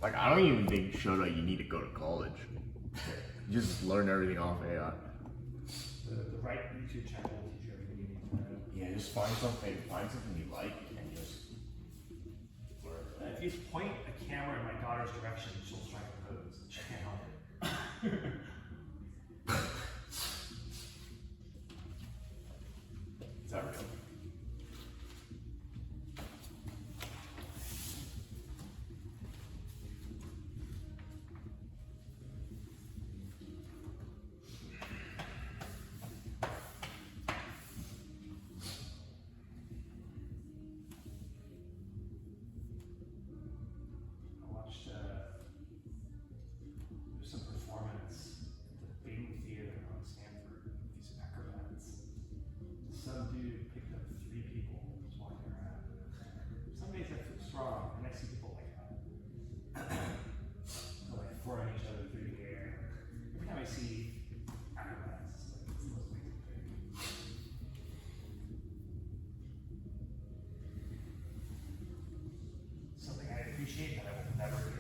Like, I don't even think Shota you need to go to college. You just learn everything off AI. The right YouTube channel will teach you everything you need to know. Yeah, just find something you like and just learn. If you point a camera in my daughter's direction, she'll strike a pose. She can't help it. Is that real? I watched there's some performance at the Bing Theater on Stanford. These acrobats. Some dude picked up 3 people just walking around. Some days I feel strong, and I see people like throwing each other through the air. Every time I see acrobats, it's like it's the most amazing thing. Something I appreciate that I will never do.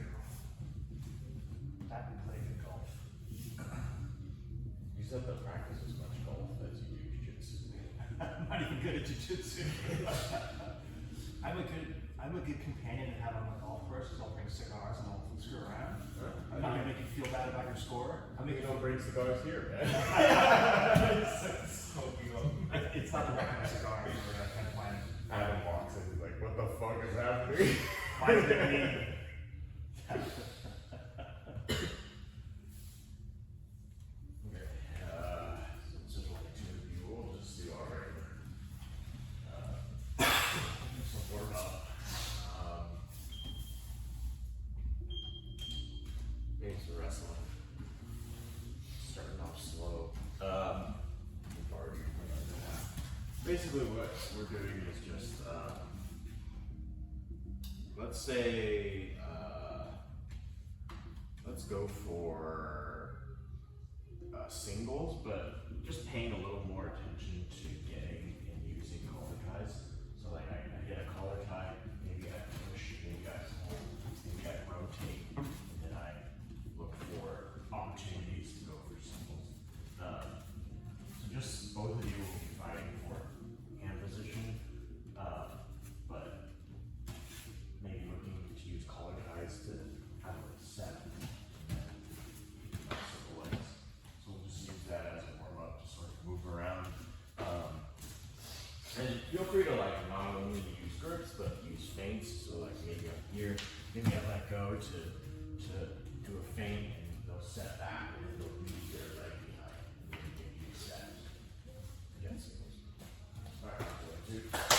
That and play good golf. You said to practice as much golf as you do jiu-jitsu. I'm not even good at jiu-jitsu. I'm a good companion to have on the golf course because I'll bring cigars and I'll screw around. I'm not gonna make you feel bad about your score. I'm You making don't bring cigars here, man. it's not the right kind of cigar. We're kind of fine. Adam walks in, he's like, what the fuck is happening? Why is it me? Okay, since there's only 2 people, we'll just do our regular. Some warm up. Maybe some wrestling. Starting off slow. We've already basically what we're doing is just, let's say, let's go for singles, but just paying a little more attention to getting and using collar ties. So like I get a collar tie, maybe I push, maybe I pull, maybe I rotate, and then I look for opportunities to go for singles. So just both of you will be fighting for hand position, but maybe looking to use collar ties to have a set. Legs. So we'll just use that as a warm up to sort of move around. And feel free to like not only use grips but use feints. So like maybe up here, maybe I let go to do a feint and they'll set back and then they'll leave their leg behind and then give you a set. Again, singles. Alright, 1, 2.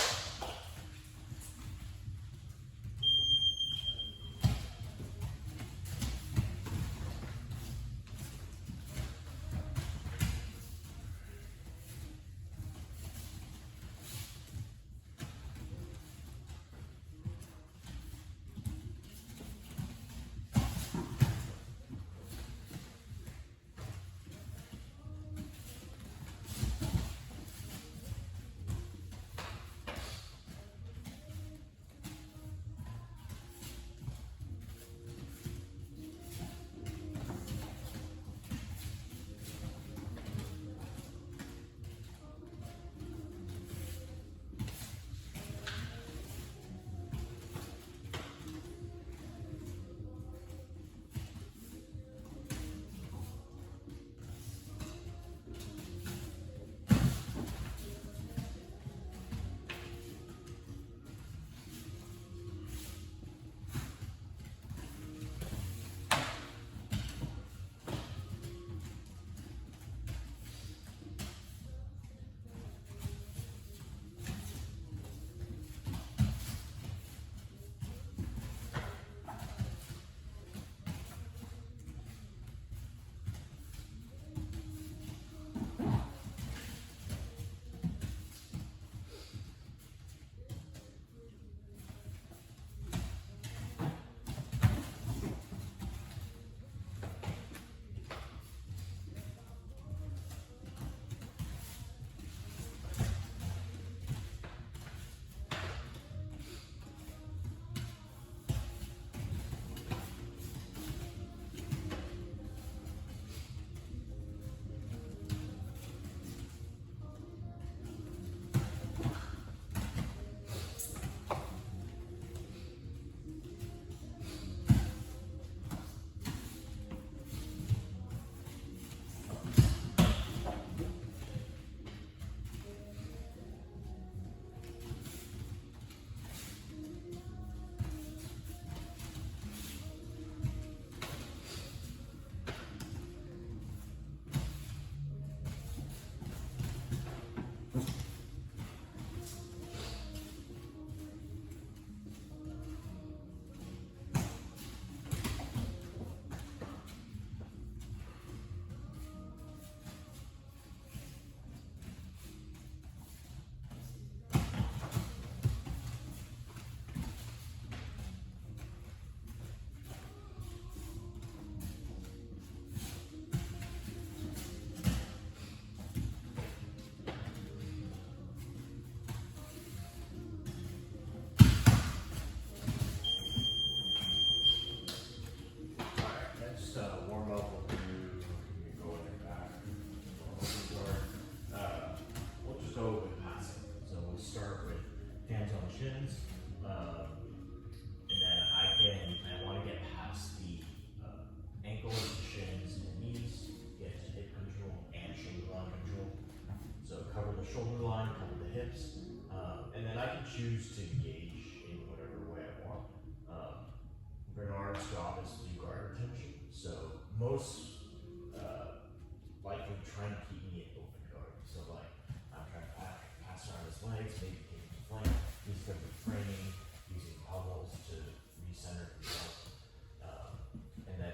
most likely trying to keep me in open guard. So like I'm trying to pass around his legs, maybe take him to flank. He's going to be framing, using bubbles to recenter himself. And then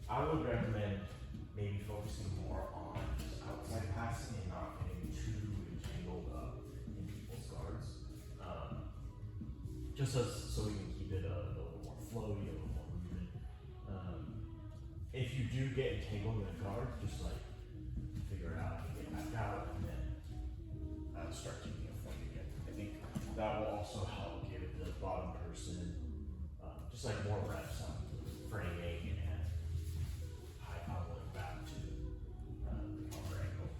I would recommend maybe focusing more on just outside passing and not getting too entangled up in people's guards. Just so we can keep it a little more flowy, a little more movement. If you do get entangled in a guard, just like figure out how to get back out and then start keeping it flank again. I think that will also help give the bottom person just like more reps on framing and high leveling back to the counter angle.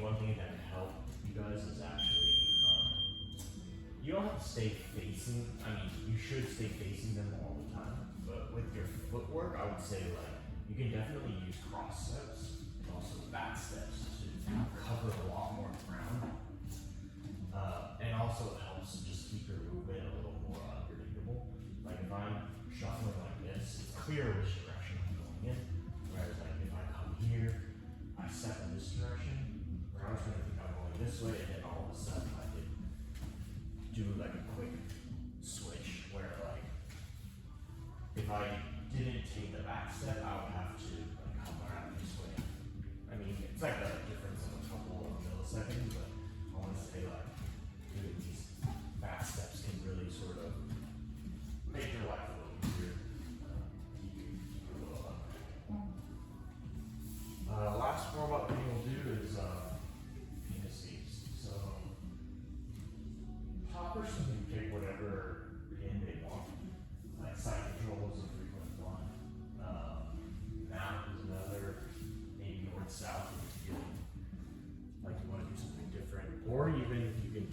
One thing that can help you guys is actually, you don't have to stay facing, I mean, you should stay facing them all the time, but with your footwork, I would say like, you can definitely use cross steps and also back steps to cover a lot more ground. And also it helps to just keep your movement a little more unpredictable. Like if I'm shuffling like this, it's clear which direction I'm going in, whereas like if I come here, I step in this direction, I was gonna think I'm going this way, and then all of a sudden I could do like a quick switch where like if I didn't take the back step, I would have to like come around this way. I mean, it's like a difference of a couple of milliseconds, but I want to say like doing these back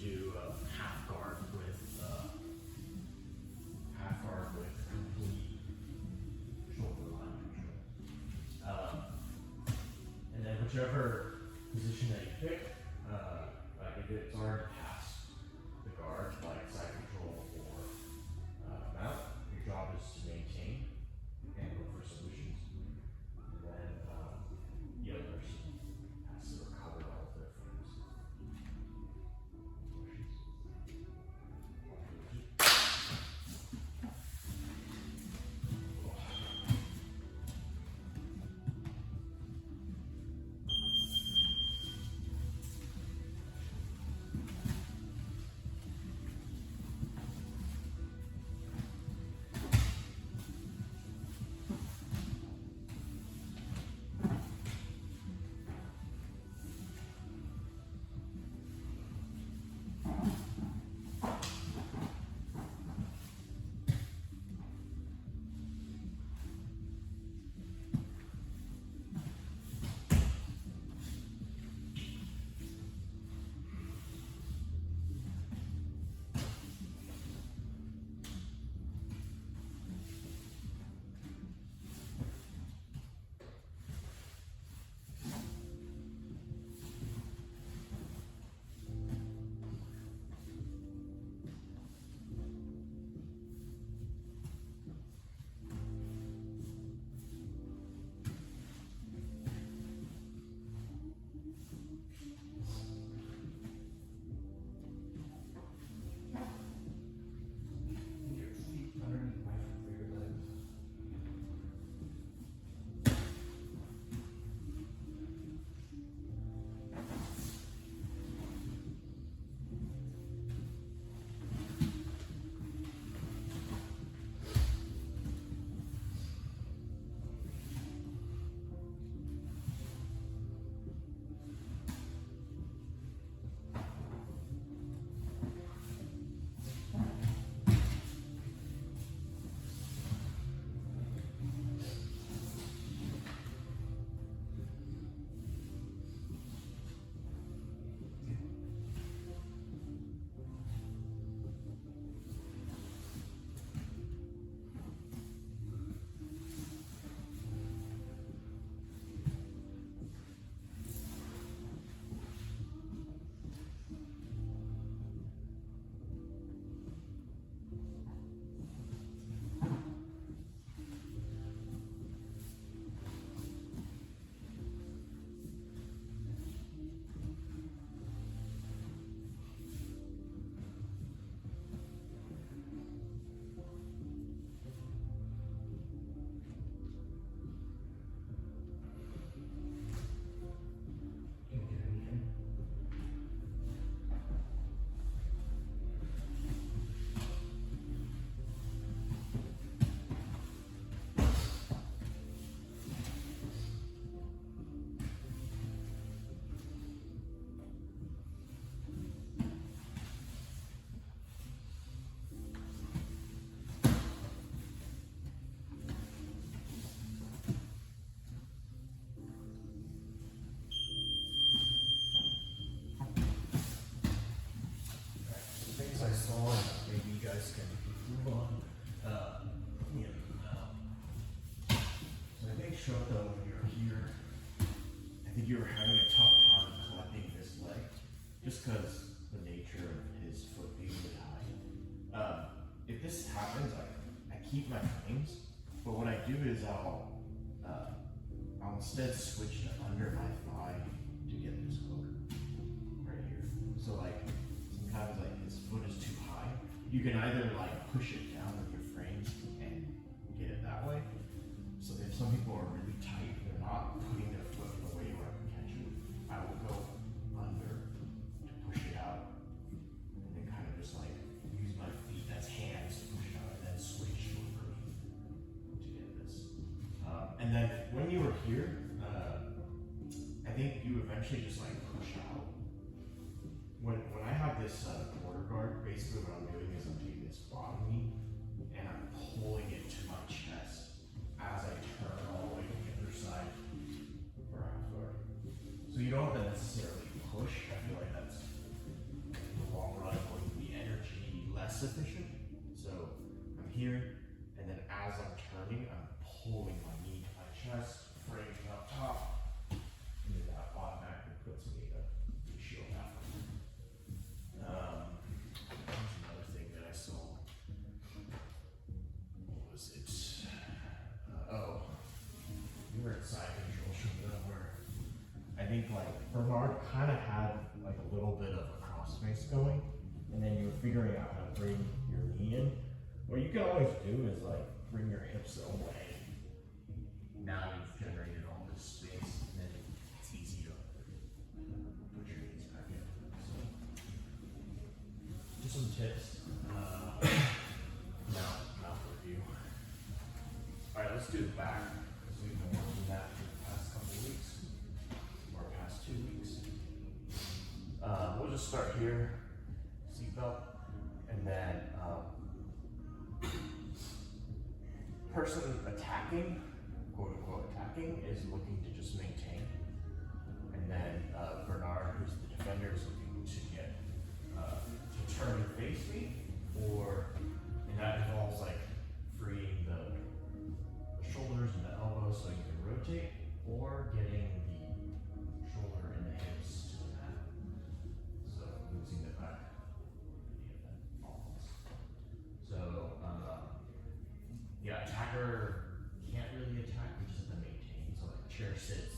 do half guard with complete shoulder line control. And then whichever position that you pick, like if it's already past the guard, like side control or mount, your job is to maintain and look for solutions. And then the other person has to recover all of their frames. Your feet underneath my rear legs. Can you get anything? Things I saw, and maybe you guys can move on. So I think Shota, when you were here, I think you were having a tough time collecting his leg, just because the nature of his foot being really high. If this happens, I keep my frames, but what I do is I'll instead switch to under my thigh to get this hook right here. So like sometimes like his foot is too high. You can either like push it down with your frames and get it that way. So if some people are really tight, they're not putting their foot in the way where I can catch you, I will go under to push it out and then kind of just like use my feet as hands to push it out and then switch underneath to get this. And then when you were here, I think you eventually just like push out. When I have this quarter guard, basically what I'm doing is I'm taking this bottom knee and I'm pulling it to my chest as I turn all the way to the other side for half guard. So you don't have to necessarily push. I feel like that's the wrong less efficient. So I'm here, and then as I'm turning, I'm pulling my knee to my chest, framing up top, and then that automatically puts me in a shield out. Here's another thing that I saw. What was it? We were at side control showing where I think like Bernard kind of had like a little bit of a cross face going, and then you were figuring out how to bring your knee in. What you can always do is like bring your hips away. Now you've generated all this space, and then it's easy to put your knees back in. So, just some tips. Mouth review. All right, let's do the back. So we've been working that for the past couple weeks, or past 2 weeks. We'll just start here, seatbelt, and then person attacking, quote unquote attacking, is looking to just maintain. And then Bernard, who's the defender, is looking to get to turn and face me, and that involves like freeing the shoulders and the elbows so you can rotate, or getting the shoulder and the hips to the mat. So losing the back in the event falls. So yeah, attacker can't really attack, we just have to maintain. So like chair sits,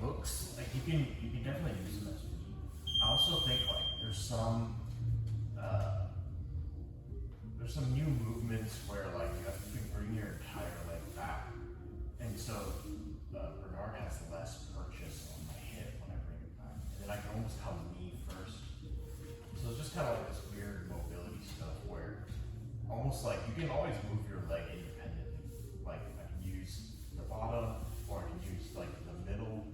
hooks, like you can definitely use them as feet. I also think like there's some new movements where like you can bring your entire leg back, and so Bernard has less purchase on my hip when I bring it back, and then I can almost come knee first. So it's just kind of like this weird mobility stuff where almost like you can always move your leg independently. Like I can use the bottom, or I can use like the middle,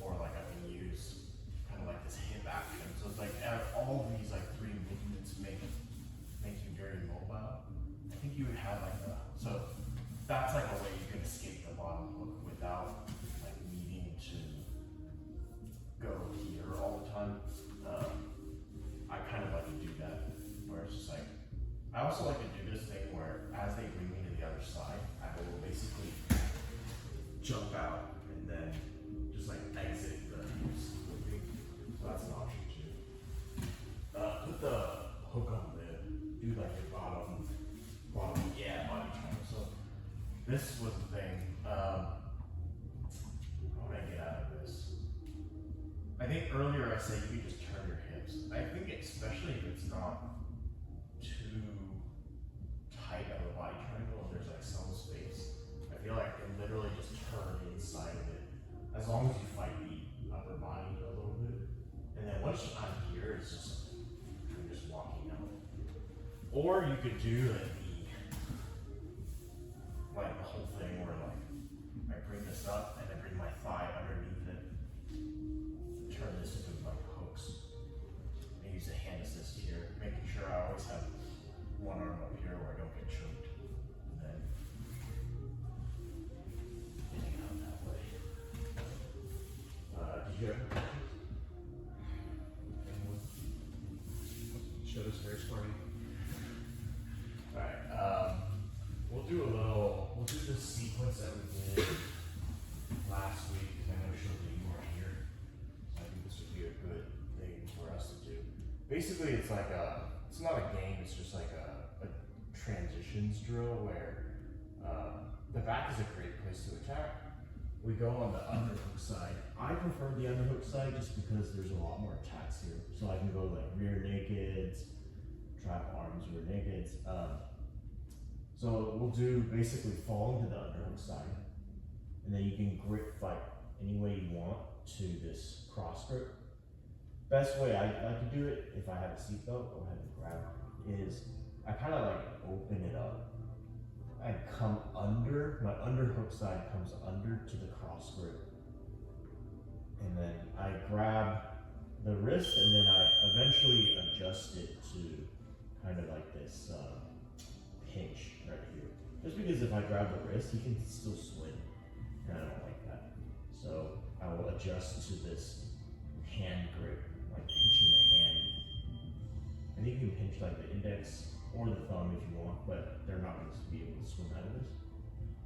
or like I can use kind of like this hip action. So it's like all of these like three movements make you very mobile. I think you would have like so that's like a way you can escape the bottom hook without like needing to go here all the time. I kind of like to do that where it's just like, I also like to do this thing where as they bring me to the other side, I will basically jump out and then just like exit the hips with me. So that's an option too. Put the hook on the, do like your bottom, yeah, body triangle. So this was the thing. How would I get out of this? I think earlier I said you could just turn your hips. I think especially if it's not too tight of a body triangle, if there's like some space, I feel like I can literally just turn inside of it. As long as you fight the upper body a little bit. And then once I'm here, it's just, I'm just walking out. Or you could do like the whole thing where like, I bring this up and I bring my thigh underneath it. Turn this into like hooks. I use a hand assist here, making sure I always have one arm up here where I don't get choked. And then getting out that way. Did you have anyone? Show this very smarty. Alright, we'll do this sequence that we did last week, because I know shortly you weren't here. So I think this would be a good thing for us to do. Basically, it's like it's not a game, it's just like a transitions drill where the back is a great place to attack. We go on the underhook side. I prefer the underhook side just because there's a lot more attacks here. So I can go like rear nakeds, trap arms, rear nakeds. So we'll do basically fall into the underhook side, and then you can grip fight any way you want to this cross grip. Best way I like to do it, if I have a seatbelt, go ahead and grab, is I kind of like open it up. I come under, my underhook side comes under to the cross grip. And then I grab the wrist, and then I eventually adjust it to kind of like this pinch right here. Just because if I grab the wrist, you can still swing, and I don't like that. So I will adjust to this hand grip, like pinching the hand. And you can pinch like the index or the thumb if you want, but they're not going to be able to swim out of this.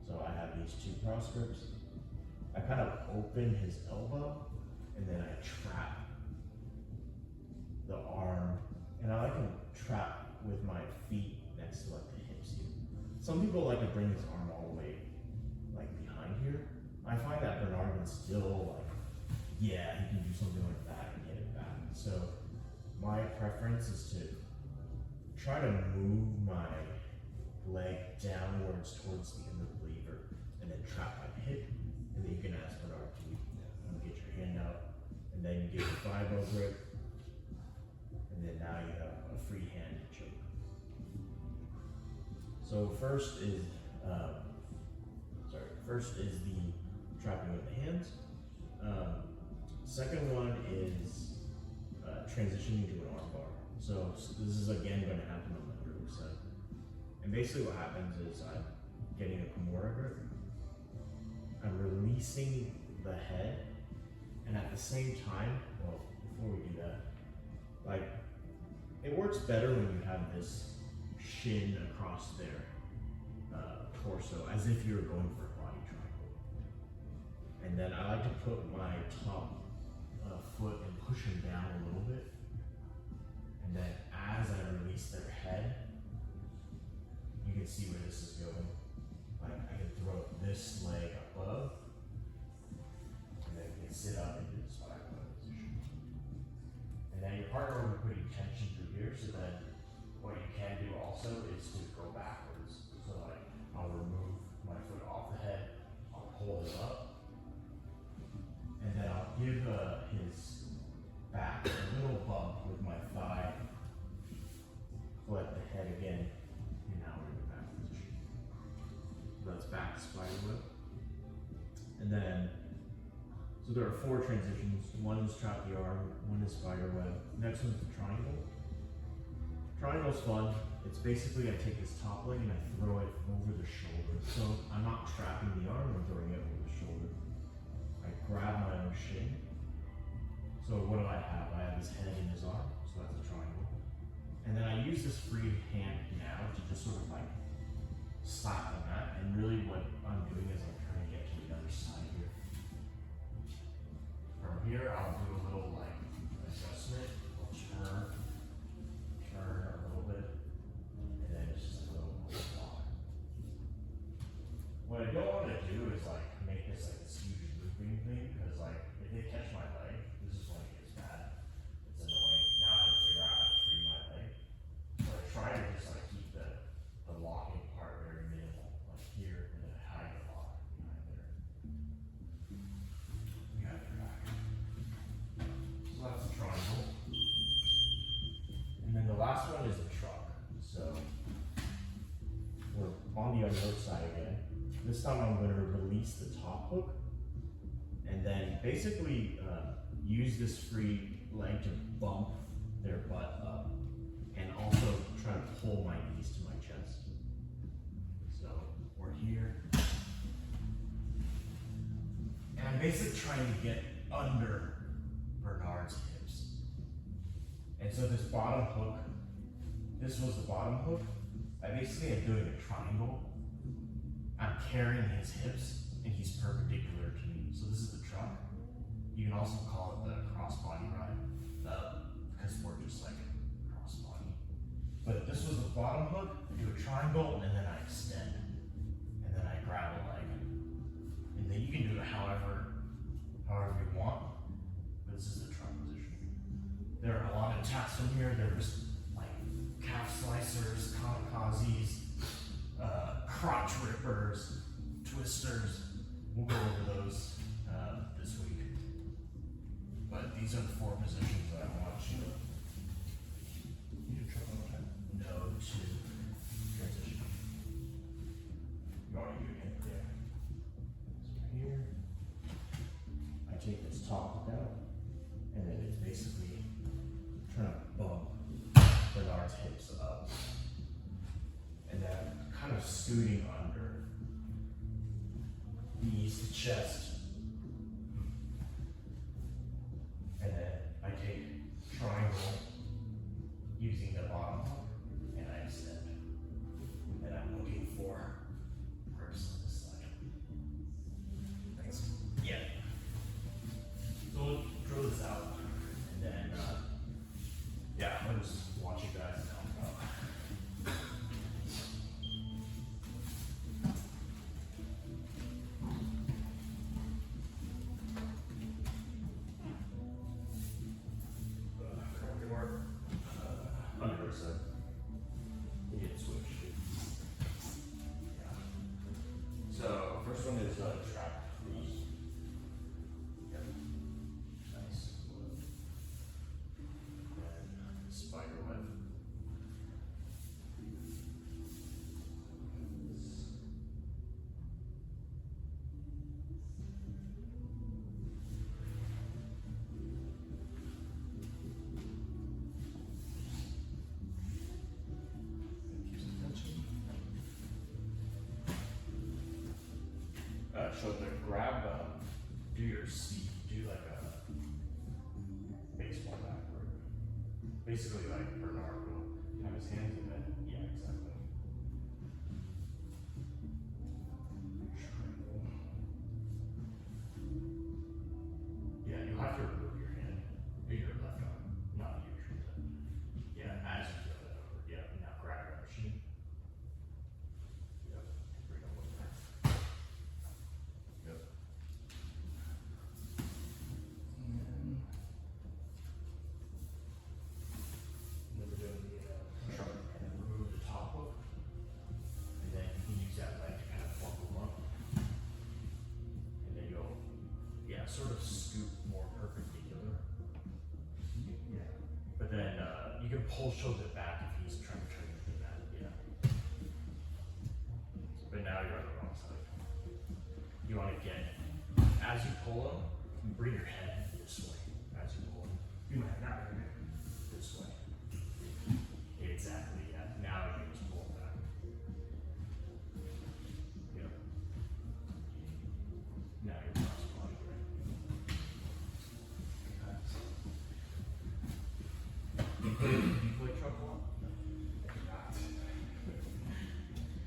So I have these two cross grips. I kind of open his elbow, and then I trap the arm, and I like to trap with my feet next to like the hips here. Some people like to bring his arm all the way like behind here. I find that Bernard can still like, yeah, he can do something like that and get it back. So my preference is to try to move my leg downwards towards the end of the lever, and then trap my hip, and then you can ask Bernard to get your hand out, and then you get your 5-0 grip, and then now you have a free hand choke. So first is the trapping of the hands. Second one is transitioning to an arm bar. So this is again going to happen on the underhook side. And basically what happens is I'm getting a Kimura grip. I'm releasing the head, and at the same time, well, before we do that, like, it works better when you have this shin across their torso, as if you're going for a body triangle. And then I like to put my top foot and push them down a little bit. And then as I release their head, you can see where this is going. Like I can throw this leg above, and then you can partner will be putting tension through here, so then what you can do also is to go backwards. So like, I'll remove my foot off the head, I'll pull it up, and then I'll give his back a little bump with my thigh, collect the head again, and now we're in the back position. So that's back spider web. And then, so there are 4 transitions. One is trap the arm, one is spider web. Next one's the triangle. Triangle's fun. It's basically I take this top leg and I throw it over the shoulder. So I'm not trapping the arm, I'm throwing it over the shoulder. I grab my own shin. So what do I have? I have his head in his arm, so that's a triangle. And then I use this free hand now to just sort of like slap on that. And really what I'm doing is I'm trying to get to the other side here. From here, I'll do a little like adjustment. I'll turn a little bit, and then it's just a little block. What I don't want to do is like make this like this huge looping thing, because like if they catch my leg, this is when it gets bad. It's annoying. Now I have to figure out how to free my leg. So I try to just like keep the locking part very minimal, like here, and then I hide the lock behind there. You have your back. So that's a triangle. And then the last one is a truck. So we're on the other side again. This time I'm going to release the top hook and then basically use this free leg to bump their butt up and also try to pull my knees to my chest. So we're here. And I'm basically trying to get under Bernard's hips. And so this bottom hook, this was the bottom hook. I basically am doing a triangle. I'm carrying his hips and he's perpendicular to me. So this is the truck. You can also call it the crossbody ride because we're just like crossbody. But this was the bottom hook. I do a triangle and then I extend. And then I grab a leg. And then you can do it however you want. But this is the truck position. There are a lot of attacks from here. There's like calf slicers, kamikazes, crotch rippers, twisters. We'll go over those this week. But these are the 4 positions that I want you to. You do truck one more time? No, to transition. You already do it again? Yeah. So here, I take this top hook out, and then it's basically trying to bump Bernard's hips up. And then kind of scooting under, knees to chest. And then I take triangle using the bottom hook and I extend. And I'm looking for grips on this side. Thanks. Yeah. So we'll drill this out. And then, yeah, I'm gonna just watch you guys now. So first one is trap the. Yep. Nice. And spider web. So to grab, do your C, do like a baseball bat grip. Basically like Bernard will have his hands in it. Yeah, exactly. Yeah, you'll have to remove your hand, or your left arm, not your shoulder. Yeah, as you throw that over. Yeah, now grab your machine. Yep, bring it over. Yep. And You can pull shoulder back if he's trying to turn into that, yeah. But now you're on the wrong side. You want to get, as you pull him, you bring your head this way. As you pull him, You might not bring it. this way. Exactly, yeah. Now you just pull him back. Yep. Now you're cross body, right? You play truffle? Not.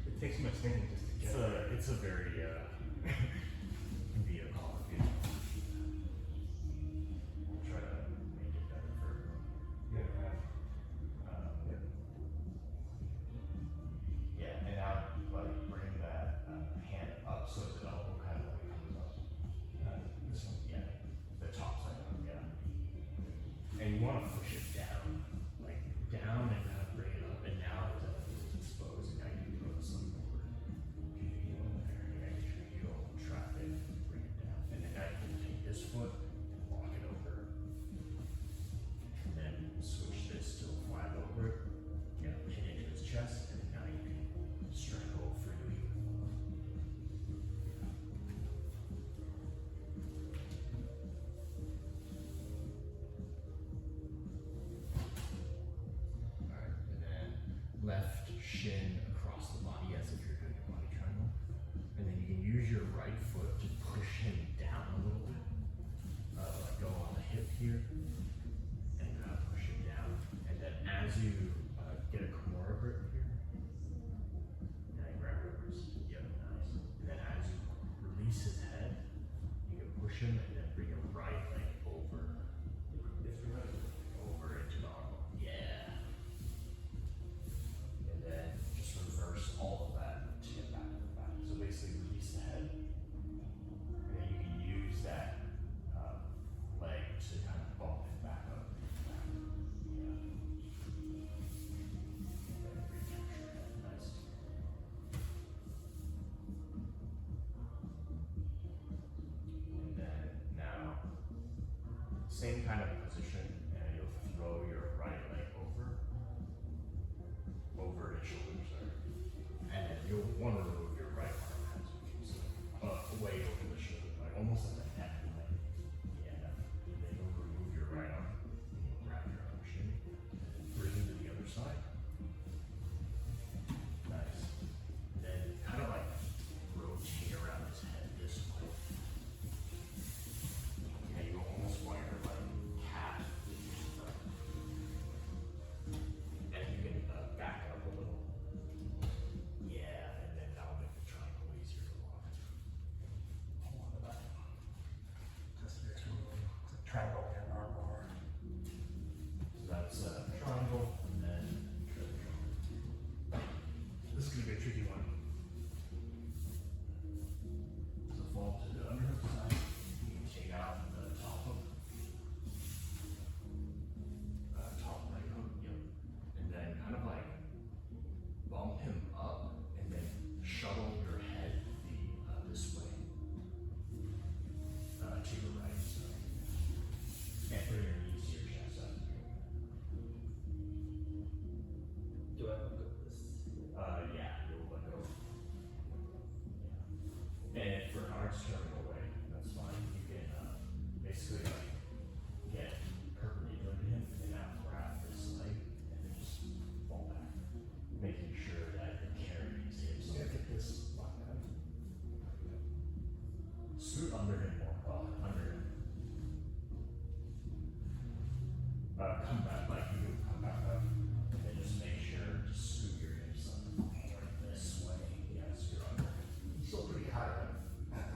It takes much thinking just to get it. It's a very can be a complicated. We'll try to make it better for everyone. Yeah. Yep. Yeah, and now like bring that hand up so the elbow kind of like comes up. This one. Yeah, the top side up, yeah. And you want to push it down, like down and kind of bring it up, and now the elbow is exposed, and now you can go to some over. Keep the heel in there, and make sure you don't trap it, bring it down. And then now you can take this foot and walk it over. And then switch this to a flag over it, pin it to his chest, and now you can strangle freely. Alright, and then left shin across the body as if you're doing a body triangle. And then you can use your right foot to push him down a little bit. Like go on the hip here and push him down. And then as you get a Kimura grip here, now you grab your wrist. Yep, nice. And then as you release his head, you can push him and then bring your right leg over. Over into the arm. Yeah. And then just reverse all of that to get back to the back. So basically release the head. And then you can use that leg to kind of bump it back up. Yeah. And then recapture it. Nice. And then now, same kind of position, and you'll throw your right leg over his shoulder, sorry. And then you'll want to remove your right arm as you do so. Way over the shoulder, like almost at the neck line. Yeah. And then you'll remove your right arm, and you'll grab your other shin, bring him to the other side. Nice. And then kind of like rotate around his head this way. Yeah, you almost want your like cat in front. And you can back up a little. Yeah, and then that'll make the triangle easier to walk. Hold on to that. Just this one. It's a triangle and arm bar. So that's triangle and then triangle. This is gonna be a tricky one. So fall to the underhook side. You can take out the top hook. Top right hook, yep. And then kind of like bump him up and then shuttle your head this way. To your right, so. And bring your knees to your chest up. Do I look at this? Yeah, you'll let go. Yeah. And for arms turning away, that's fine. You can basically like get perpendicular to him and now grab this leg and then just fall back. Making sure that it carries his hips. Yeah, get this locked down. Scoot under him more. Under him. Come back, like you can come back up. And then just make sure to scoot your hips up right this way. Yes, you're under. He's still pretty high, right?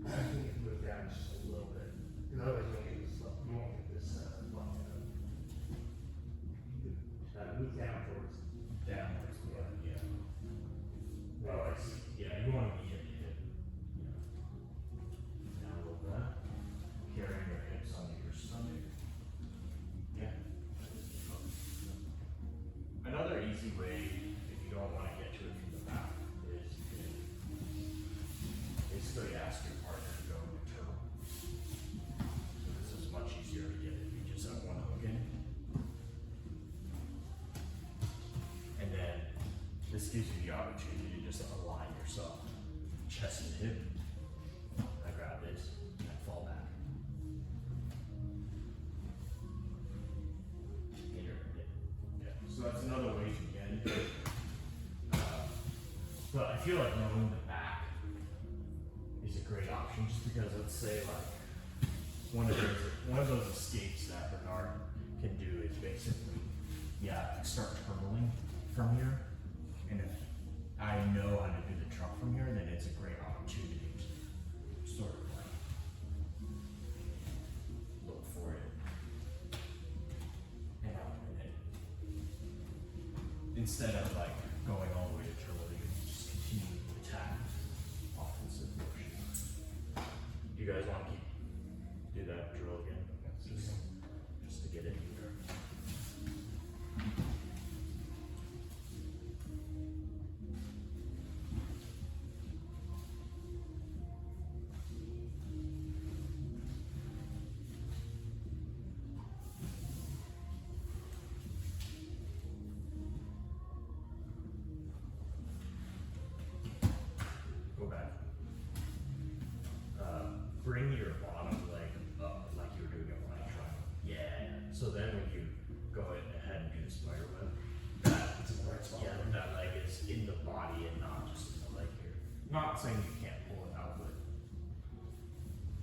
I think if you move down just a little bit. In other words, you won't get this locked down. You could move down towards. Downwards, yeah. Oh, I see. Yeah, you want to be hip to hip. Yeah. Down a little bit. Carrying your hips onto your stomach. Yeah. Another easy way, if you don't want to get to it from the back, is you can basically ask your partner to go internal. So this is much easier to get if you just have one hook in. gives you the opportunity to just align yourself, chest and hip. I grab this and I fall back. Yeah. So that's another way to get it. But I feel like knowing the back is a great option, just because let's say like one of those escapes that Bernard can do is basically, start tumbling from here, and if I know how to do the truck from here, then it's a great opportunity to sort of like look for it and outwit it. Instead of like going all the way to turbo, you can just continue to attack offensive motion. You guys want to do that drill again? Just to get it in there. Go back. Bring your bottom leg up like you were doing a line triangle. Yeah. So then when you go ahead and do the spider web, that leg is in the body and not just in the leg here. Not saying you can't pull it out, but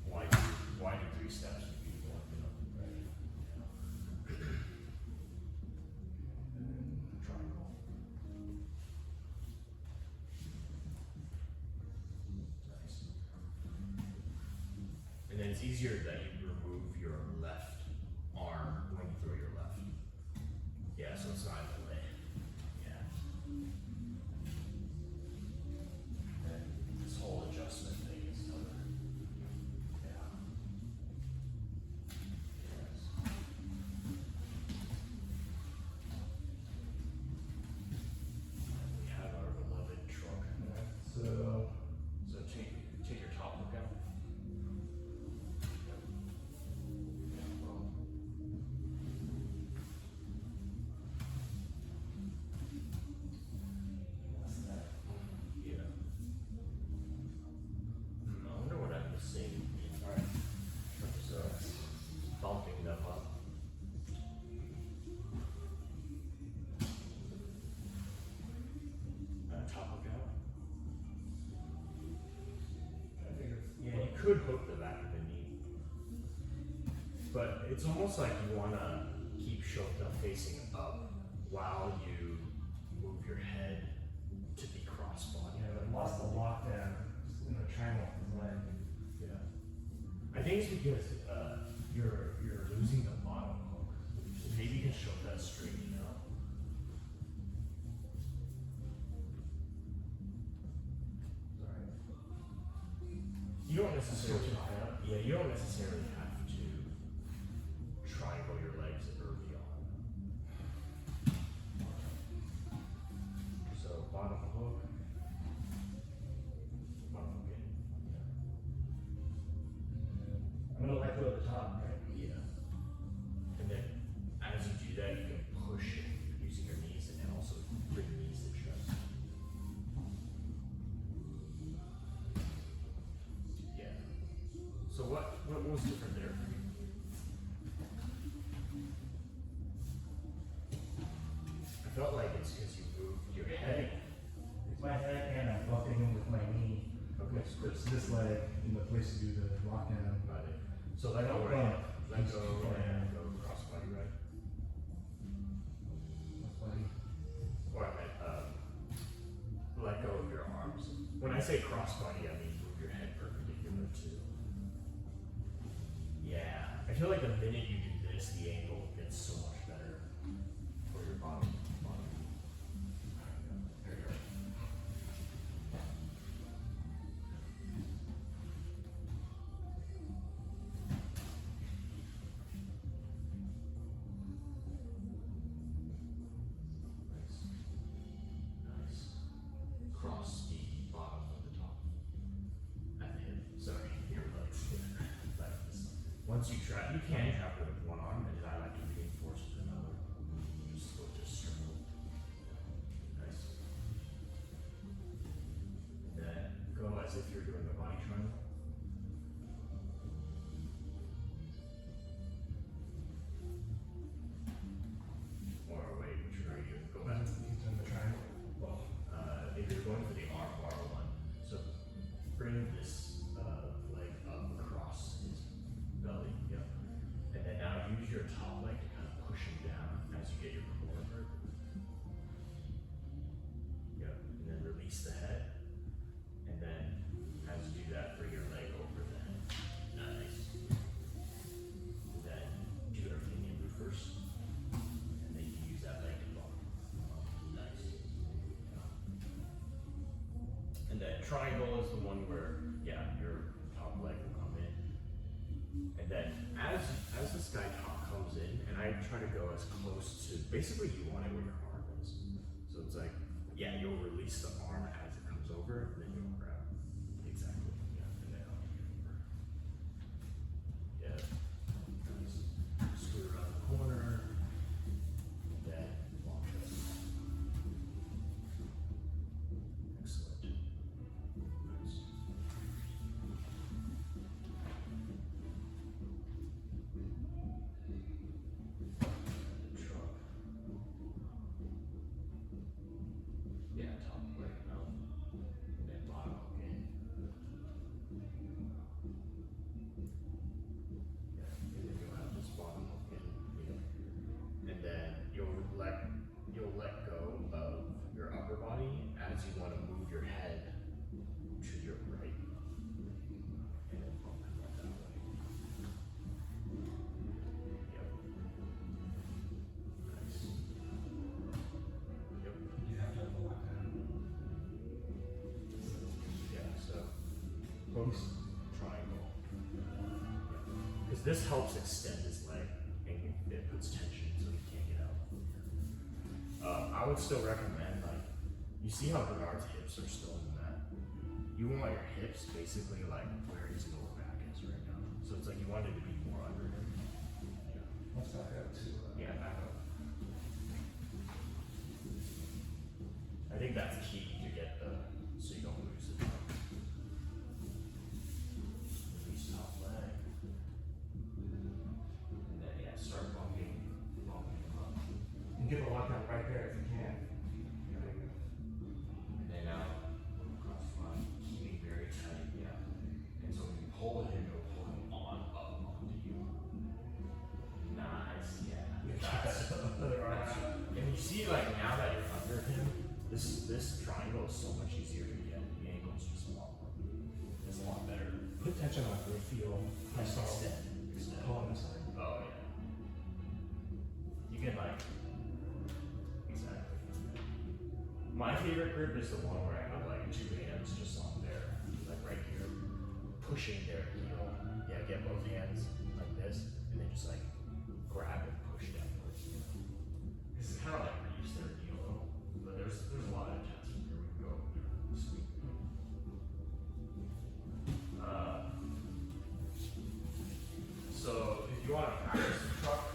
why do 3 steps would be one, you know? Right. Triangle. Nice. And then it's easier that you remove your left arm when you throw your left. Yeah, so it's not in the way. Yeah. And this whole adjustment thing is another. Yeah. Yes. And we have our beloved truck. So take your top look out. Yeah. I wonder what I'm missing in our terms of bumping them up. Top look out. Yeah, you could hook the back of the knee. But it's almost like you want to keep Shota facing up while you move your head to be cross-body. Yeah, I lost the lockdown in the triangle of his leg. Yeah. I think it's because you're losing the bottom hook. Maybe you can show that straightening out. Sorry. You don't necessarily you don't necessarily have to triangle your legs early on. So bottom hook. Bottom hook in. I'm gonna let go of the top, right? Yeah. And then as you do that, you can push using your knees and then also bring knees to chest. Yeah. So what was different there for you? I felt like it's because you moved your head. It's my head and I'm bumping him with my knee, Okay. which puts this leg in the place to do the lockdown. Got it. So let go, right? Let go and go cross body, right? That's why Or I meant, let go of your arms. When I say cross body, I mean move your head perpendicular too. Yeah. I feel like the minute you do this, the angle gets so much better for your bottom. There you go. Nice. Nice. Cross the bottom of the top. At the hip. Sorry, your legs. Like this. Once you trap, you can trap it with one arm, and I like to reinforce with another. Just go just straight. Nice. you're going for the arm bar one. So bring this leg up across his belly. Yep. And then now use your top leg to kind of push him down as you get your core hurt. Yep. And then release the head. And then as you do that, bring your leg over the head. Nice. And then do your opinion move first. And then you use that leg to block. Nice. And then triangle is the one where, yeah, your top leg will come in. And then as this guy top comes in, and I try to go as close to, basically you want it where your arm is. So it's like, yeah, you'll release the arm as it comes over, and then you'll grab. Exactly. Yeah, and then I'll get over. Yeah. Nice. Screw around the corner. And then walk it. Excellent. Nice. Truck. Yeah, top right now. And then bottom hook in. Yeah, and then you'll have this bottom hook in. Yeah. And then you'll let go of your upper body as you want to move your head to your right. And then bump it right that way. Yep. Nice. Yep. You have to have the left hand. Yeah, so hooks, triangle. Because this helps extend his leg and it puts tension so he can't get out. I would still recommend, like, you see how Bernard's hips are still in the mat? You want your hips basically like where his lower back is right now. So it's like you want it to be more under him. Yeah. Let's back up to. Yeah, back up. I think that's key to get so you don't lose it. Release top leg. And then, yeah, start bumping him up. And get the lockdown right there if you can. And then now, across the front, keeping very tight, yeah. And so when you pull him, you'll pull him on, up onto you. Nice, yeah. And you see, like, now that you're under him, this triangle is so much easier to get. The angle's just a lot more. It's a lot better. Put tension on your feel. Extend. Pull on this side. Oh, yeah. You can, like, exactly. My favorite grip is the one where I have, like, two hands just on there, like right here, pushing their heel. Yeah, get both hands like this, and then just, like, grab and push downwards. This is kind of like reuse their heel, but there's a lot of adjustment. Here we go. Sweet. So if you want to practice the truck,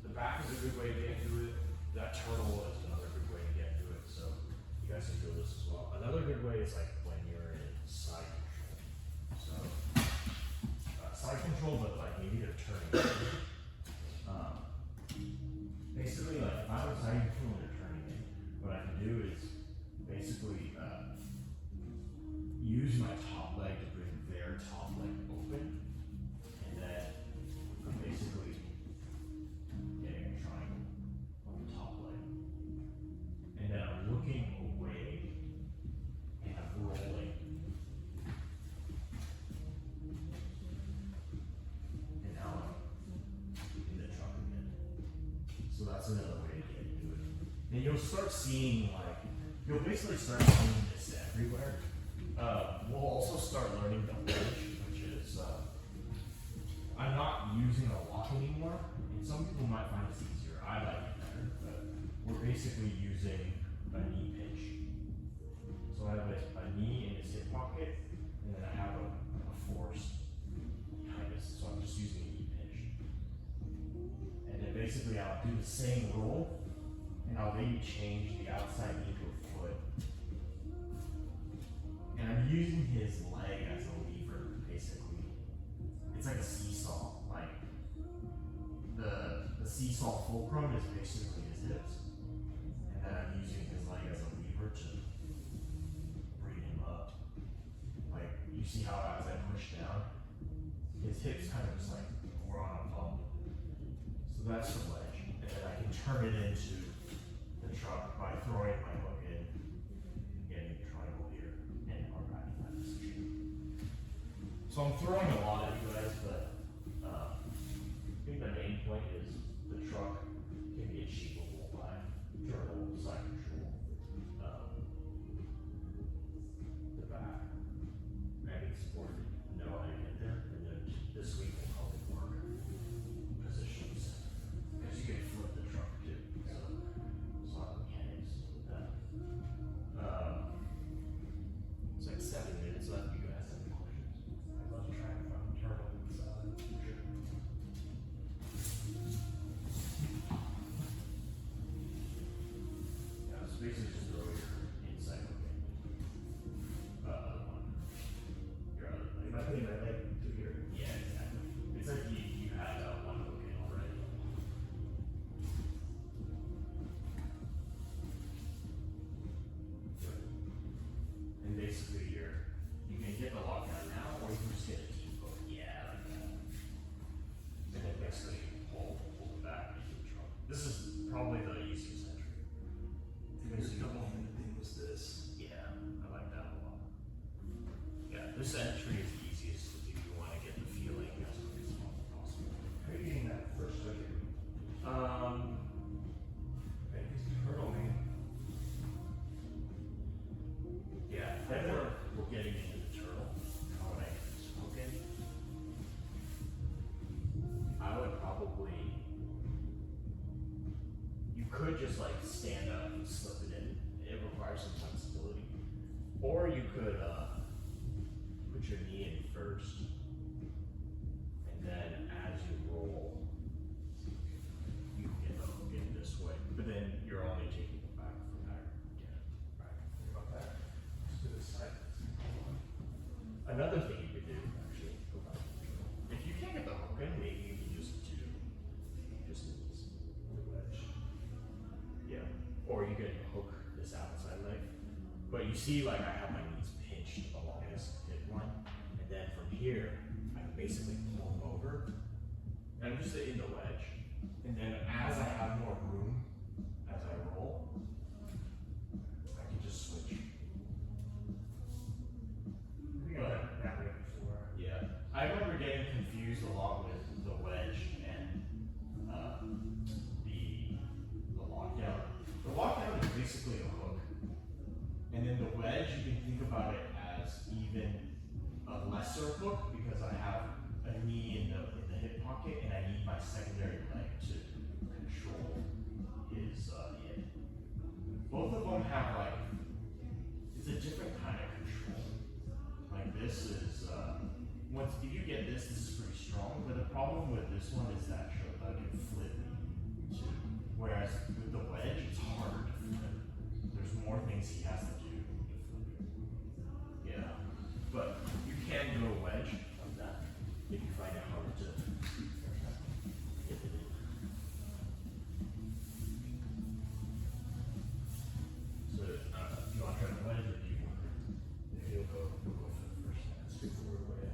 the back is a good way to get into it. That turtle is another good way to get into it. So you guys can do this as well. Another good way is like when you're in side control. So side control, but like maybe they're turning. Basically, like if I was side control and they're turning in, what I can do is basically use my top leg to bring their top leg open. And then I'm basically getting a triangle on the top leg. And then I'm looking away and I'm rolling. And now I'm in the truck again. So that's another way to get into it. And you'll start seeing, like, you'll basically start seeing this everywhere. We'll also start learning the wedge, which is, I'm not using a lock anymore, and some people might find this easier. I like it better, but we're basically using a knee pinch. So I have a knee in his hip pocket, and then I have a force behind us. So I'm just using a knee pinch. And then basically I'll do the same roll, and I'll maybe change the outside knee to a foot. And I'm using his leg as a lever, basically. It's like a seesaw. Like the seesaw fulcrum is basically his hips, and then I'm using his leg as a lever to you see how as I push down, his hips kind of just like were on a pump. So that's the ledge. And then I can turn it into the truck by throwing my hook in, getting the triangle here, and we're back in that position. So I'm throwing a lot at you guys, but I think the main point is the truck can be achievable by turtle side control. The back. I need support to know how to get there, and then this week will probably work positions. Because you can flip the truck too. So there's a lot of mechanics with that. It's like 7 minutes left. You guys have any questions? I'd love to try and find turtle inside. Yeah, so basically just throw your inside hook in. Other one. Your other leg. Am I putting my leg through here? Yeah, exactly. It's like you had that one hook in already. And basically you can get the lockdown now, or you can just get a deep hook. Yeah, like that. And then basically pull it back into the trunk. This is probably the easiest entry. There's a couple thing was this. Yeah, I like that a lot. Yeah, this entry is the easiest if you want to get the feeling as quick as possible. How are you getting that first hook in? Like this turtle, man. Yeah, if we're getting into the turtle, how would I get this hook in? I would probably, you could just like stand up and slip it in. It requires some flexibility. Or you could put your knee in first, and then as you roll, you can get the hook in this way. But then you're only taking it back from back. Yeah, back. Think about that. Let's do this side. Another thing you could do, actually, go back to the turtle. If you can't get the hook in, maybe you can just do this wedge. Yeah. Or you could hook this outside leg. But you see, like I have my knees pinched along this hip line, and then from here, I can basically pull them over. And I'm just in the wedge. And then as I have more room, as I roll, I can just switch. We got that way before. Yeah, I remember getting confused a lot with the wedge and the lockdown. The lockdown is basically a hook, and then the wedge you can think about it as even a lesser hook because I have a knee in the hip pocket and I need my secondary leg to control his hip. Both of them have like it's a different kind of control. Like this is once if you get this is pretty strong, but the problem with this one is that your leg can flip too. Whereas with the wedge, it's harder to flip. There's more things he has to do to flip it. Yeah. But you can do a wedge like that if you find it hard to get it in. So do you want to try the wedge or do you want to you'll go for the first straightforward way?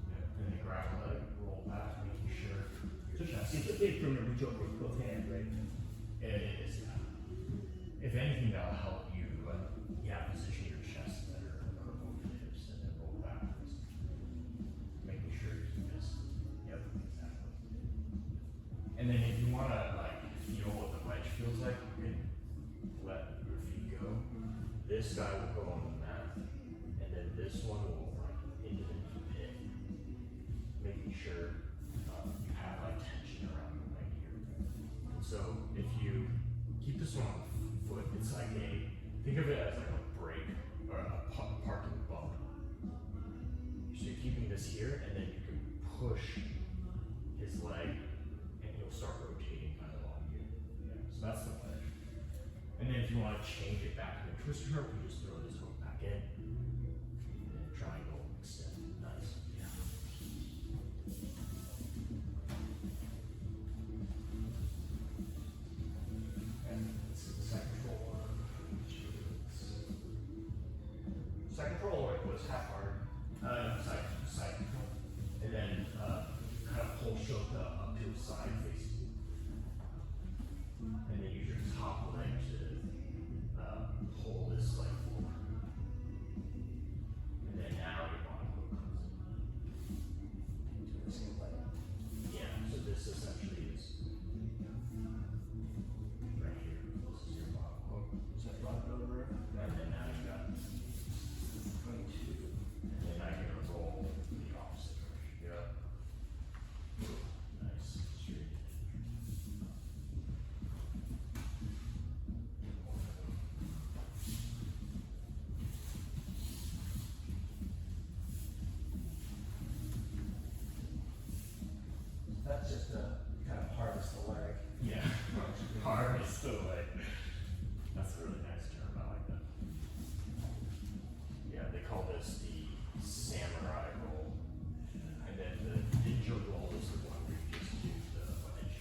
Yeah, and then grab a leg, roll back, making sure your chest It's a big from the reach over with both hands, right? It is, yeah. If anything, that'll help you, position your chest better, curve over your hips, and then roll backwards. Making sure you keep this. Yep, exactly. And then if you want to, feel what the wedge feels like, you can let your feet go. This guy will go on the mat, and then this one will, into the knee pit. Making sure you have, tension around your leg here. And so, if you keep this one on the foot, it's like think of it as like a brake or a parking bump. So you're keeping this here, and then you can push his leg, and he'll start rotating kind of on you. Yeah. So that's the wedge. And then if you want to change it back to a twister hook, you just throw this hook back in, and then triangle, extend. Nice. Yeah. And this is the second control one. control or it was half hard? Side control. And then, kind of pull choke up to the side facing. And then use your top leg to, pull this leg forward. And then now your bottom foot comes Into the same leg. in. Yeah, so this essentially is right here. This is your bottom hook. Is that brought it over? And then now you got 22. And then now you're gonna roll the opposite direction. Yeah. Nice. Straight. That's just to kind of harvest the leg. Yeah. Harvest the leg. That's a really nice term. I like that. Yeah, they call this the samurai roll. And then the ninja roll is the one where you just do the wedge.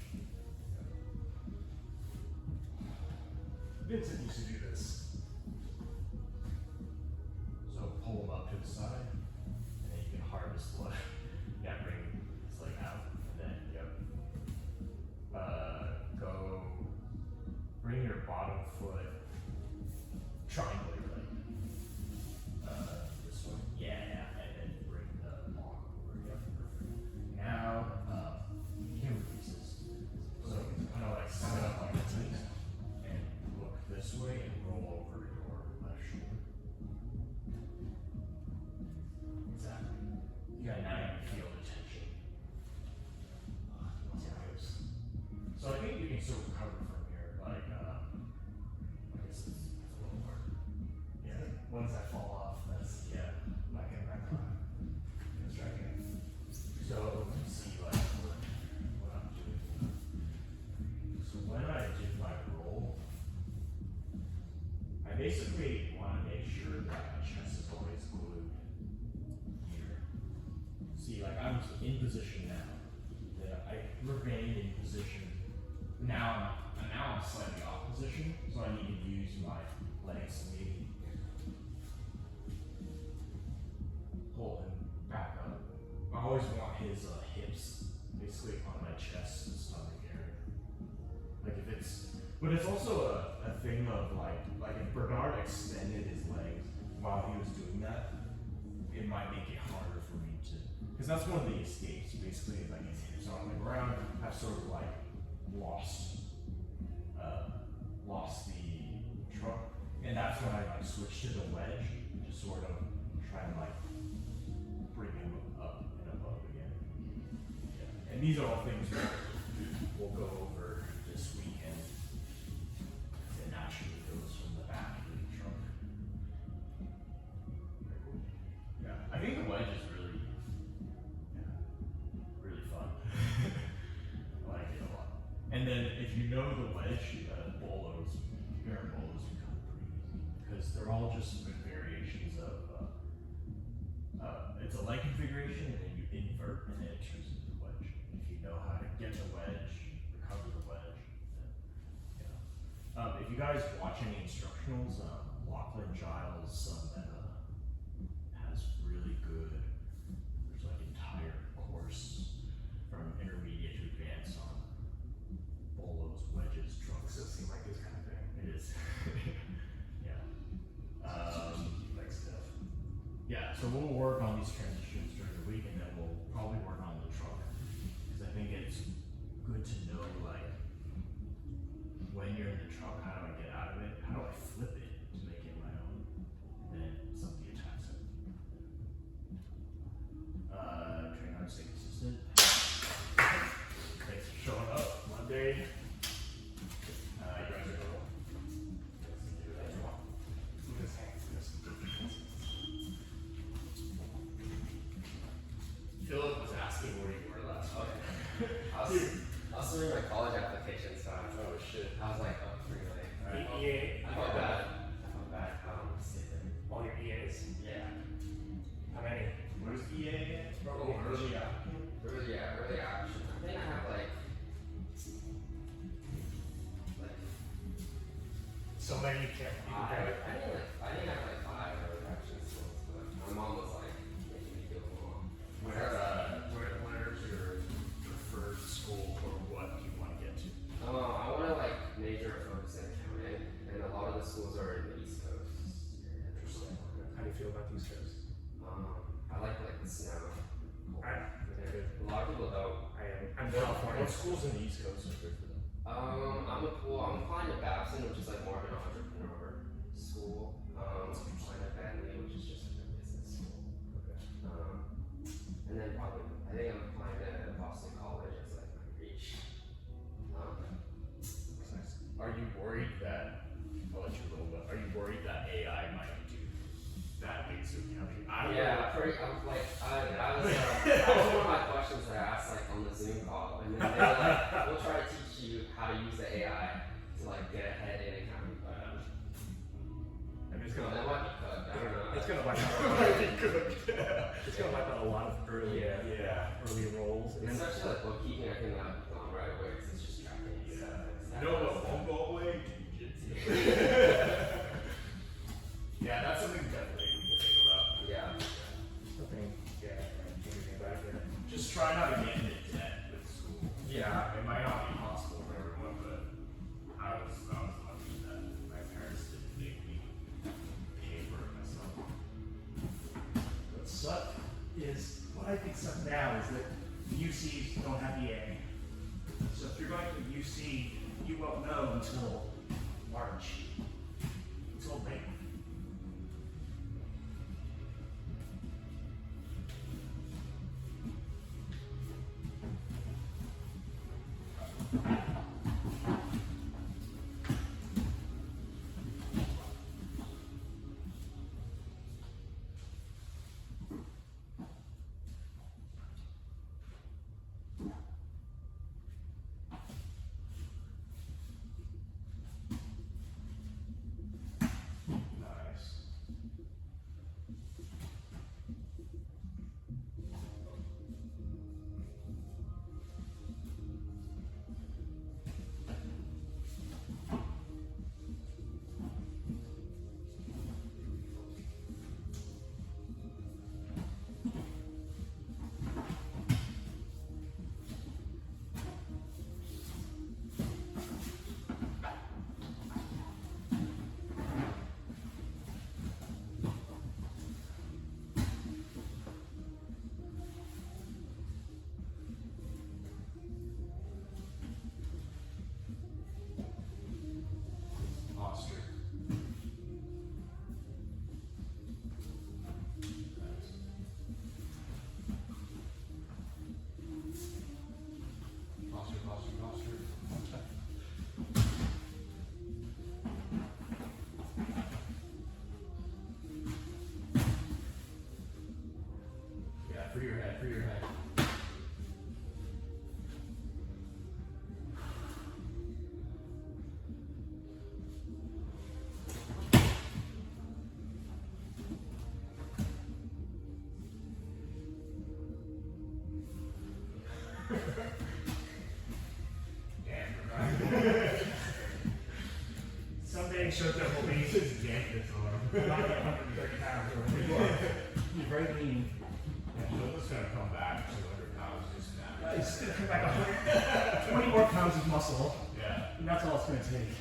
Vincent used to do this. So pull them up to the side, and then you can harvest the leg. Yeah, bring this leg out, and then go. Bring your bottom foot triangle your leg. This one. Yeah, and then bring the block over. Yep, perfect. Now, you can release this. So kind of like set up like this, and look this way and roll over your left shoulder. Exactly. Yeah, now you can feel the tension. See how it goes. So I think you can still recover from here. Like, I guess it's a little hard. Yeah. Once I fall off, that's Yeah. not getting back on. It's right here. So let's see like what I'm doing. So when I did my roll, I basically want to make sure that my chest is always glued here. See, like I'm in position now. Yeah, I remained in position. Now I'm slightly off position, so I need to use my legs to maybe pull him back up. I always want his hips basically on my chest and stomach area. Like if it's, but it's also a thing of like if Bernard extended his legs while he was doing that, it might make it harder for me to, because that's one of the escapes basically, is like his hips are on the ground. I've sort of like lost the truck, and that's when I like switched to the wedge to sort of try and like bring him up and above again. Yeah. And these are all things we'll go over this weekend. It naturally goes from the back to the trunk. Very cool. Yeah, I think the wedge is really, really fun. I like it a lot. And then if you know the wedge, bolos, parent bolos become pretty easy because they're all just variations of. It's a leg configuration, and then you invert, and then it turns into the wedge. If you know how to get the wedge, recover the wedge, then if you guys watch any instructionals, Lachlan Giles has really good. There's like entire course from intermediate to advanced on bolos, wedges, trunks. Does seem like this kind of thing. It is. Yeah. Like stuff. Yeah, so we'll work on these transitions during the week, and then we'll probably work on the truck, because I think it's good to know, like, when you're in the truck, how do I get out of it? How do I flip it to make it my own? And then somebody attacks it. Train hard, stay consistent. Thanks for showing up Monday. You guys are cool. Move his hands this. Philip was asking where you were last week. I was submitting my college application, so I was like, oh shit. I was like, oh, pretty late. EA. I felt bad. Saving. All your EAs. Yeah. How many? What is EA again? Oh, Early applicant? Early action. I think I have like So many you can't. I think I have like 5 early action skills, but about the East Coast? I like the snow. I, A lot of people don't. I'm California. What schools in the East Coast are good for them? I'm applying to Babson, which is like more of an entrepreneur school. I'm applying to Bentley, which is just like a business school. Okay. And then probably, I think I'm applying to Boston College as like my reach. Are you worried that, I'll let you a little bit, are you worried that AI might do bad things to accounting? I don't know. Yeah, that was one of my questions that I asked like on the Zoom call, and then they were like, "We'll try to teach you how to use the AI to like get ahead in accounting." But I'm just that gonna. might be cooked. I don't know. It's gonna wipe out. It's gonna wipe out a lot of early roles. And then, Especially like bookkeeping, I think that would be gone right away because it's just tracking and stuff. No, but won't go away. Yeah, that's something definitely we can think about. Yeah. something, anything about it. Just try not to get into debt with school. Yeah. It might not be possible for everyone, but I was lucky that my parents didn't make me pay for it myself. What sucked is, what I think sucks now is that UCs don't have the A. So if you're going to UC, you won't know until March, until late. Nice. Posture. Nice. Posture. Yeah, for your head. Someday Shota will be not 130 pounds or whatever you are. You're very lean. Shoulder's gonna come back 200 pounds just now. It's gonna come back 100, 20 more pounds of muscle, Yeah. and that's all it's gonna take.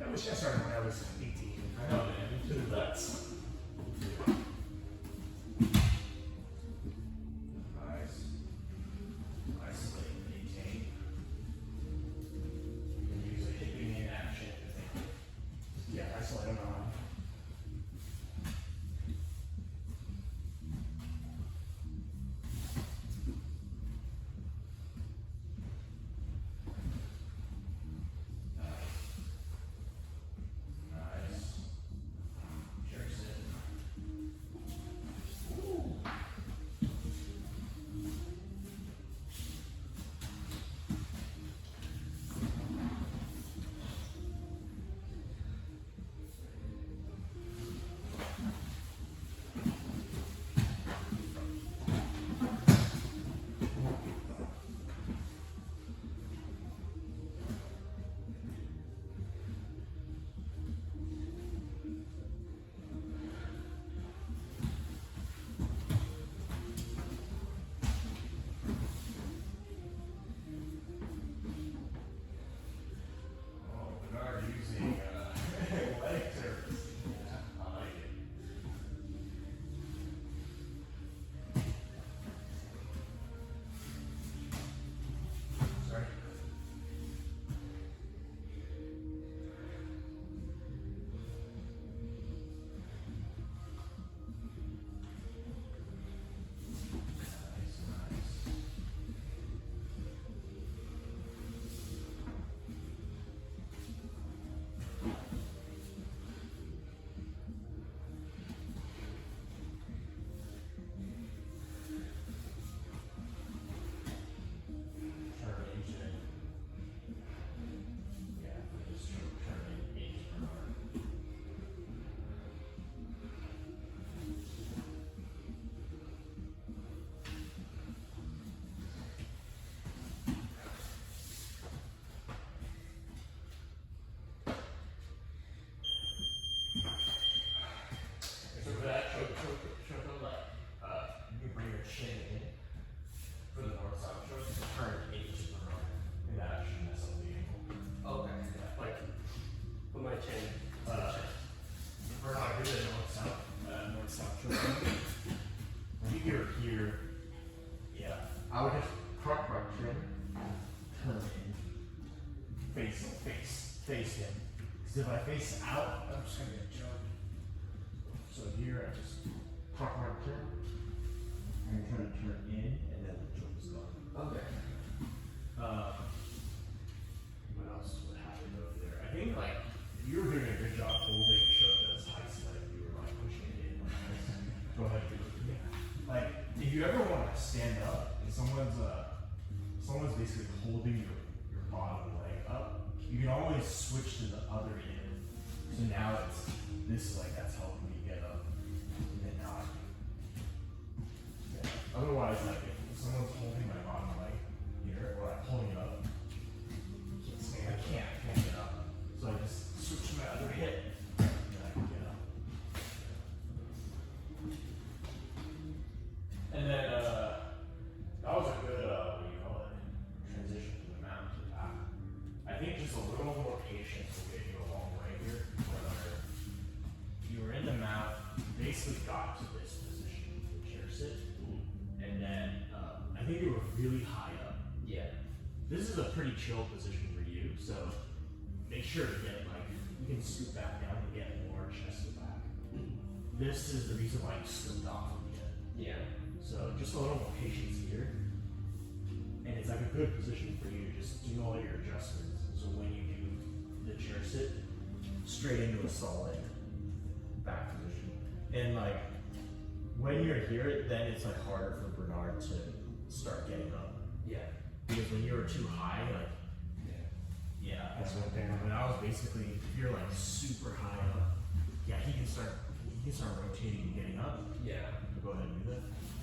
I wish I started when I was 18. I know, man. Me too. That's. Nice. Isolate and maintain. You can use a hipping in action to think. Yeah, isolate them on. Nice. Sure, Because if I face out, I'm just gonna get jumped. So here I just park my turn. I'm trying to turn in, and then the jump is gone. Okay. What else would happen over there? I think like you were doing a good job holding Shota's heist, like you were like pushing it in. Like, go ahead, do it. Yeah. Like if you ever want to stand up and someone's basically holding your bottom leg up, you can always switch to the other end. So now it's this like that's helping me get up, and then now I can. Yeah. Otherwise, like if someone's holding my bottom leg here, or I'm holding it up, I can't get up. So I just switch to my other hip, and then I can get up. And then that was a good what do you call it? Transition from the mountain to the back. I think just a little more patience will get you a long way here. Whether you were in the mount, you basically got to this position, the chair sit, and then I think you were really high up. Yeah. This is a pretty chill position for you, so make sure to get like you can scoot back down to get more chest to back. This is the reason why you slipped off in the end. Yeah. So just a little more patience here. And it's like a good position for you to just do all your adjustments. So when you do the chair sit, straight into a solid back position. And like when you're here, then it's like harder for Bernard to start getting up. Yeah. Because when you were too high, like yeah, that's one thing. When I was basically if you're like super high up, yeah, he can start rotating and getting up. Yeah. So go ahead and do that.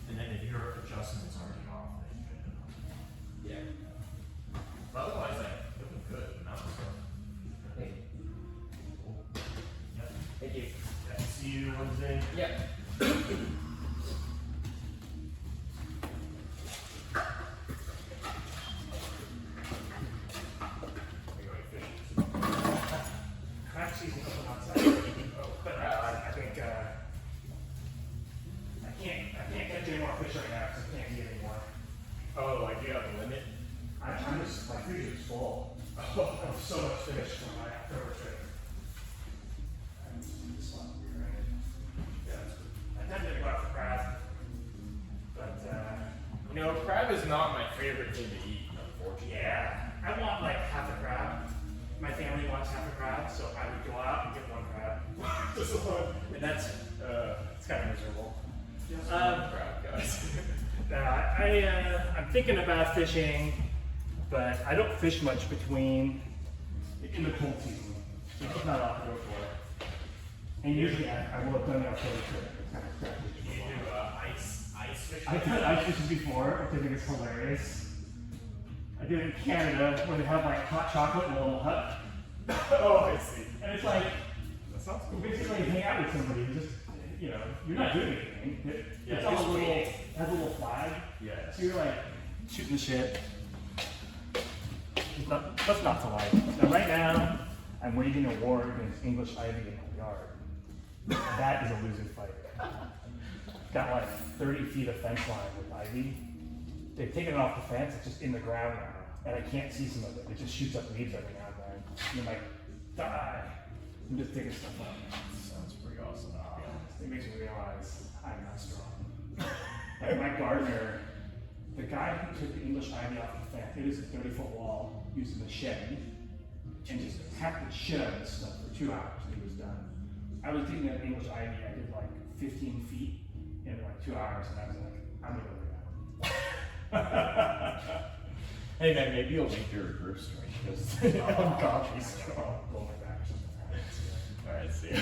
And then if your adjustment's already off, then you can Yeah. But otherwise, like, looking good. Not so. Thank you. Cool. Yep. Thank you. Yeah. See you Wednesday. Yep. Are you going fishing? Crack season open outside. But I think I can't catch any more fish right now because I can't eat anymore. Oh, like you have a limit? I'm just, my freezer is full. I have so much fish from my October trip. I'm just like, Yeah, that's good. I tend to go out for crab, but You know, crab is not my favorite thing to eat, unfortunately. yeah, I want like half a crab. My family wants half a crab, so I would go out and get one crab. Just one. And that's, it's kind of miserable. Just one crab, guys. I'm thinking about fishing, but I don't fish much between in the cold season. So it's not off the go for it. And usually I will have done the October trip. It's kind of crappy. You do ice fishing? I've done ice fishing before, which I think is hilarious. I did it in Canada where they have like hot chocolate in a little hut. Oh, I see. And it's like, That sounds you cool. basically hang out with somebody and just, you know, you're not doing anything. Yeah, It's all just a little, waiting. has a little flag. Yeah. So you're like shooting the shit. That's not to lie. Now right now, I'm waging a war against English ivy in my yard. That is a losing fight. Got like 30 feet of fence line with ivy. They've taken it off the fence, it's just in the ground now. And I can't see some of it. It just shoots up leaves every now and then. And I'm like, die. I'm just digging stuff up. Sounds pretty awesome, to be honest. It makes me realize I'm not strong. Like my gardener, the guy who took the English ivy off the fence, it is a 30-foot wall, using a machete, and just hacked the shit out of this stuff for 2 hours and he was done. I was digging that English ivy, I did like 15 feet in like 2 hours and I was like, I'm gonna go down. Hey man, maybe you'll make your group strong because I'm coffee strong. Blow my back or something. Alright, see ya.